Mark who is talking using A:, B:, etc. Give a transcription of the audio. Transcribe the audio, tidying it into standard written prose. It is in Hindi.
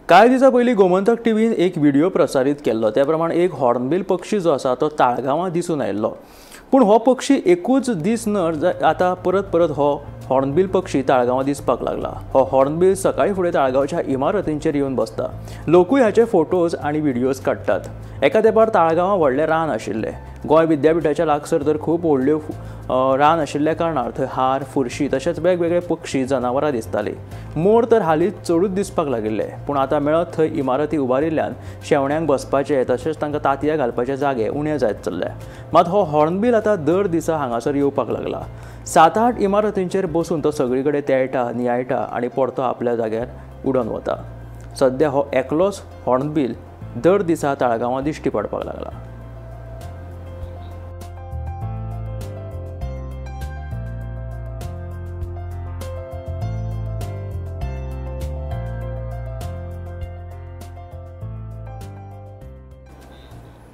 A: कांय दिसां पयलीं गोमंतक टीव्हीन एक व्हिडिओ प्रसारीत केल्लो। त्या प्रमाण एक हॉर्नबिल पक्षी जो आसा तो ताळगांवां दिसून आयिल्लो। पूण हो पक्षी एकूच दीस न्हय, आतां परत परत हो हॉर्नबिल पक्षी ताळगांवां दिसपाक लागला। हो हॉर्नबिल सकाळी फुडें ताळगांवच्या इमारतींचेर येवन बसता। लोकूय हाचे फोटोज आनी व्हिडिओज काडटात। एका तेंपार ताळगांवां व्हडलें रान आशिल्लें। गोंय विद्यापिठाच्या लागसर तर खूब व्हडल्यो रान आशिल्ल्या कारणान थंय हार, फुरशी तशेंच वेगवेगळे पक्षी, जनावरां दिसतालीं। मोर तर हालींच चडूच दिसपाक लागिल्ले। पूण आतां मेळत थंय इमारती उबारिल्ल्यान शेवण्यांक बसपाचे तशेंच तांकां तांतयां घालपाचे जागे उणे जायत चल्ले। मात हो हॉर्नबिल आतां दर दिसा हांगासर येवपाक लागला। 7-8 इमारतींचेर बसून तो सगळे कडेन तेळटा, नियाळटा आनी परतो आपल्या जाग्यार उडोवन वता। सध्या हो एकलोच हॉर्नबिल दर दिसा ताळगांवां दिश्टी पडपाक लागला।